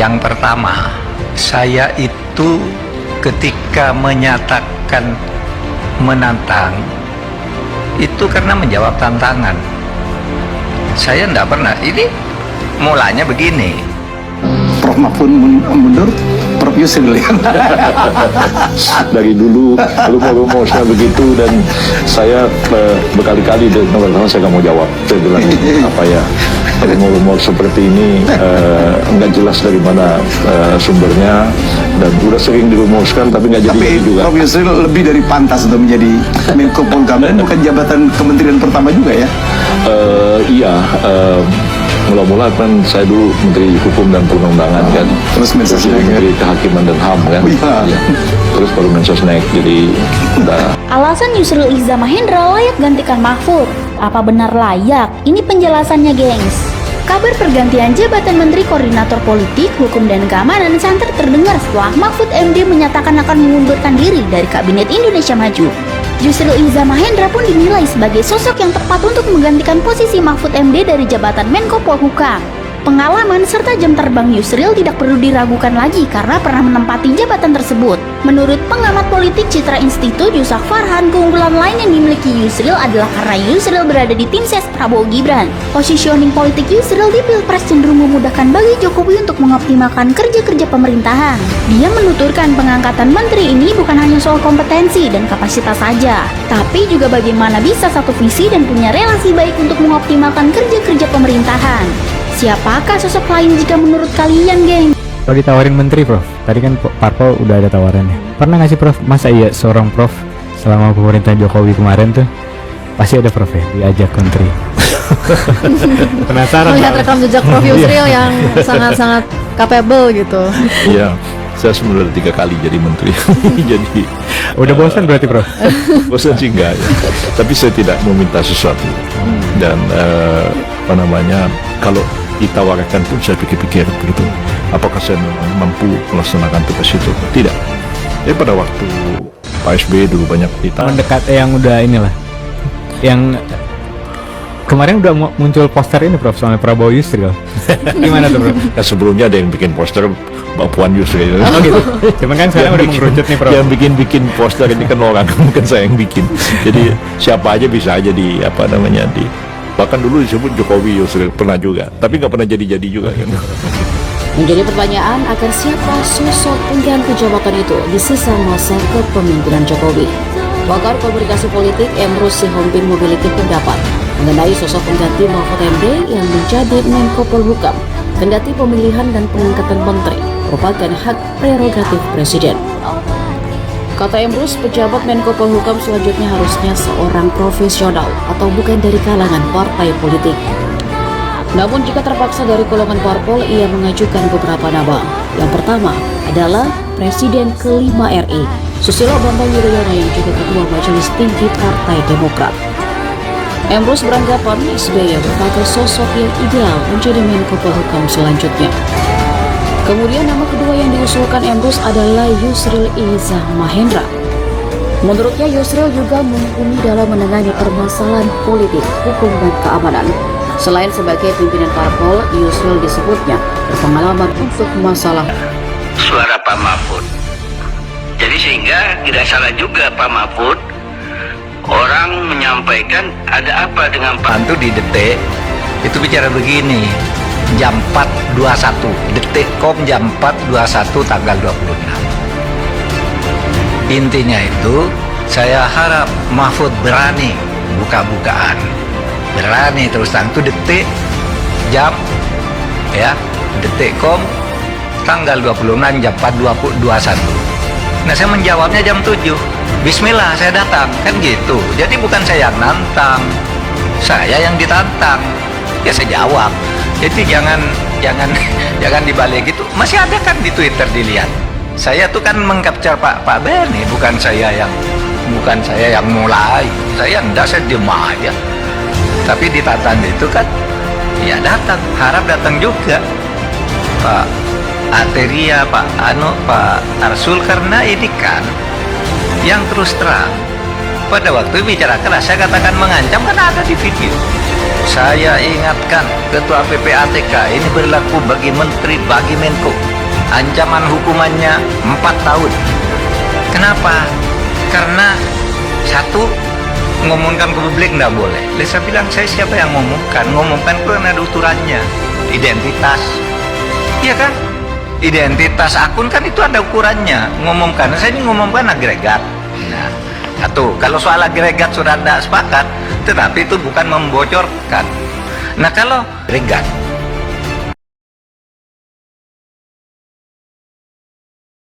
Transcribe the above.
Yang pertama, saya itu ketika menyatakan menantang, itu karena menjawab tantangan. Saya enggak pernah, ini mulanya begini. Prof Mahfud mundur, Prof Yusril ya. Dari dulu rumor-rumornya begitu, dan saya berkali-kali pertama saya nggak mau jawab. Saya bilang apa ya, rumor-rumor seperti ini nggak jelas dari mana sumbernya, dan udah sering dirumuskan tapi nggak jadi juga. Prof Yusril lebih dari pantas untuk menjadi Menko Polhukam, bukan jabatan kementerian pertama juga ya? Iya. Mula-mula kan saya dulu Menteri Hukum dan Perundang-undangan kan, terus Mensesnek, Menteri Kehakiman dan HAM kan, iya. Terus baru Mensesnek, jadi udah. Alasan Yusril Iza Mahendra layak gantikan Mahfud. Apa benar layak? Ini penjelasannya, gengs. Kabar pergantian jabatan Menteri Koordinator Politik, Hukum dan Keamanan santer terdengar setelah Mahfud MD menyatakan akan mengundurkan diri dari Kabinet Indonesia Maju. Yusril Iza Mahendra pun dinilai sebagai sosok yang tepat untuk menggantikan posisi Mahfud MD dari jabatan Menko Polhukam. Pengalaman serta jam terbang Yusril tidak perlu diragukan lagi karena pernah menempati jabatan tersebut. Menurut pengamat politik Citra Institut Yusak Farhan, keunggulan lain yang dimiliki Yusril adalah karena Yusril berada di tim ses Prabowo Gibran. Positioning politik Yusril di Pilpres cenderung memudahkan bagi Jokowi untuk mengoptimalkan kerja-kerja pemerintahan. Dia menuturkan pengangkatan menteri ini bukan hanya soal kompetensi dan kapasitas saja, tapi juga bagaimana bisa satu visi dan punya relasi baik untuk mengoptimalkan kerja-kerja pemerintahan. Siapakah sosok lain jika menurut kalian, geng? Kalau ditawarin menteri, Prof, tadi kan Parpol udah ada tawarannya. Pernah nggak sih, Prof? Masa iya seorang Prof selama pemerintahan Jokowi kemarin tuh pasti ada Prof ya diajak menteri? Penasaran. Melihat rekam jejak Prof Yusril yang sangat-sangat capable gitu. Iya, saya sebenarnya 3 kali jadi menteri. Jadi udah bosan berarti, Prof? Bosan sih enggak ya. Tapi saya tidak meminta sesuatu. Dan apa namanya, kalau ditawarkan pun saya pikir-pikir begitu, apakah saya mampu melaksanakan tugas itu? Tidak. Ya pada waktu Pak SBY dulu banyak mendekat yang udah inilah, yang kemarin udah muncul poster ini, Prof, soal Prabowo Yusril. Gimana tuh, Prof? Nah, sebelumnya ada yang bikin poster Mbak Puan Yusril. Oh gitu. Cuman kan sekarang udah mengerucut nih, Prof. Yang bikin poster ini kan orang, bukan saya yang bikin. Jadi siapa aja bisa aja di apa namanya di, bahkan dulu disebut Jokowi Yusril pernah juga, tapi nggak pernah jadi juga kan. Menjadi pertanyaan akan siapa sosok pengganti jabatan itu di sisa masa kepemimpinan Jokowi. Pakar komunikasi politik Emrus Sihombing memiliki pendapat mengenai sosok pengganti Mahfud MD yang menjadi Menko Polhukam. Kendati pemilihan dan pengangkatan menteri merupakan hak prerogatif Presiden. Kata Emrus, pejabat Menko Polhukam selanjutnya harusnya seorang profesional atau bukan dari kalangan partai politik. Namun jika terpaksa dari golongan parpol, ia mengajukan beberapa nama. Yang pertama adalah Presiden kelima RI, Susilo Bambang Yudhoyono, yang juga Ketua Majelis Tinggi Partai Demokrat. Emrus beranggapan SBY merupakan sosok yang ideal menjadi Menko Polhukam selanjutnya. Kemudian nama kedua yang diusulkan Emrus adalah Yusril Iza Mahendra. Menurutnya Yusril juga mumpuni dalam menangani permasalahan politik, hukum, dan keamanan. Selain sebagai pimpinan parpol, Yusril disebutnya berpengalaman untuk masalah Suara Pak Mahfud. Jadi sehingga tidak salah juga Pak Mahfud, orang menyampaikan ada apa dengan Pak Antu di Detik itu bicara begini, jam 4.21 Detik.com, jam 4.21 tanggal 26. Intinya itu saya harap Mahfud berani buka-bukaan, berani terus terang. Itu Detik jam ya, Detik.com tanggal 26 jam 4.21. Nah, saya menjawabnya jam 7. Bismillah, saya datang, kan gitu. Jadi bukan saya yang nantang, saya yang ditantang. Ya saya jawab. Jadi jangan dibalik gitu. Masih ada kan di Twitter, dilihat. Saya tuh kan mengcapture Pak Benny, bukan saya yang mulai. Saya enggak, saya diem aja. Tapi ditantang itu kan, ya datang, harap datang juga Pak Ateria, Pak Arsul, karena ini kan yang terus terang pada waktu bicara keras saya katakan mengancam, kan ada di video. Saya ingatkan, Ketua PPATK ini berlaku bagi Menteri, bagi Menko. Ancaman hukumannya 4 tahun. Kenapa? Karena satu, ngomongkan ke publik nggak boleh. Saya bilang, saya siapa yang ngomongkan? Ngomongkan itu kan ada ukurannya. Identitas. Iya kan? Identitas akun kan itu ada ukurannya. Ngomongkan, saya ini ngomongkan agregat. Nah, satu, kalau soal agregat sudah ada sepakat, tetapi itu bukan membocorkan. Nah, kalau agregat